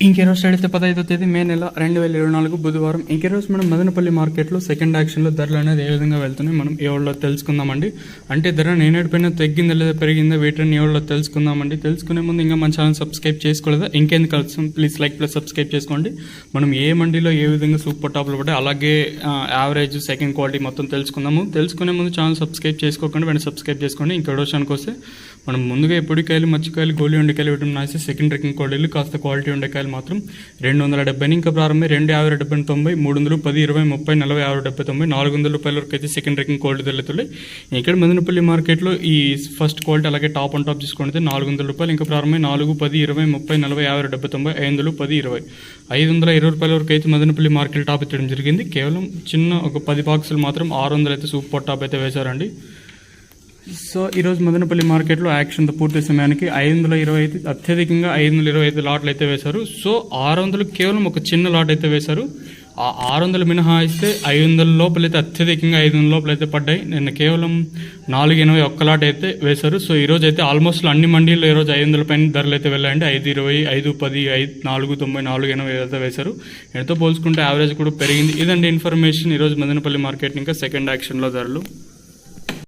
ఇంకెరోజు అయితే 15వ తేదీ మే నెల 2024 బుధవారం. ఇంకెరోజు మనం మదనపల్లి మార్కెట్లో సెకండ్ యాక్షన్లో ధరలు అనేది ఏ విధంగా వెళ్తున్నాయి మనం ఏ వాళ్ళలో తెలుసుకుందామండి. అంటే ధర నేనేడిపోయినా తగ్గిందా లేదా పెరిగిందా వీటిని ఏ వాళ్ళలో తెలుసుకుందామండి. తెలుసుకునే ముందు ఇంకా మన ఛానల్ సబ్స్క్రైబ్ చేసుకోలేదా ఇంకెందుకు కలుస్తాం, ప్లీజ్ లైక్ ప్లస్ సబ్స్క్రైబ్ చేసుకోండి. మనం ఏ మండీలో ఏ విధంగా సూపర్ టాప్లు పడ్డాయి అలాగే యావరేజ్ సెకండ్ క్వాలిటీ మొత్తం తెలుసుకుందాము. తెలుసుకునే ముందు ఛానల్ సబ్స్క్రైబ్ చేసుకోకండి, వెంటనే సబ్స్క్రైబ్ చేసుకోండి. ఇంకో విషయానికి వస్తే మనం ముందుగా ఎప్పుడికాయలు మచ్చికాయలు గోలి ఉండకాయలు విటమిన్ నాసి సెకండ్ రేకింగ్ క్వాలిటీలు కాస్త క్వాలిటీ ఉండకాయలు మాత్రం 270 ఇంకా ప్రారంభం 250 90 300 10 20 30 40 50 70 90 400 రూపాయల వరకు అయితే సెకండ్ రేకింగ్ క్వాలిటీ తెలుతున్నాయి. ఇక్కడ మదనపల్లి మార్కెట్లో ఈ ఫస్ట్ క్వాలిటీ అలాగే టాప్ అండ్ టాప్ తీసుకుంటే 400 రూపాయలు ఇంకా ప్రారంభం 4 10 20 30 40 50 70 90 500 10 20 520 రూపాయల వరకు అయితే మదనపల్లి మార్కెట్ టాప్ ఇచ్చడం జరిగింది. కేవలం చిన్న ఒక 10 బాక్సులు మాత్రం 600 అయితే సూపర్ టాప్ అయితే వేశారండి. సో ఈరోజు మదనపల్లి మార్కెట్లో యాక్షన్తో పూర్తి సమయానికి 525 అత్యధికంగా 525 లాట్లు అయితే వేశారు. సో 600 కేవలం ఒక చిన్న లాట్ అయితే వేశారు. ఆ 600 మినహాయిస్తే 500 లోపలైతే అత్యధికంగా 500 లోపలైతే పడ్డాయి. నిన్న కేవలం 480 ఒక్క లాట్ అయితే వేశారు. సో ఈరోజు అయితే ఆల్మోస్ట్ అన్ని మండీల్లో ఈరోజు 500 పైన ధరలు అయితే వెళ్ళాయండి. 520 510 490 480 అయితే వేశారు. ఎంతో పోల్చుకుంటే యావరేజ్ కూడా పెరిగింది. ఇదండి ఇన్ఫర్మేషన్ ఈరోజు మదనపల్లి మార్కెట్ ఇంకా సెకండ్ యాక్షన్లో ధరలు.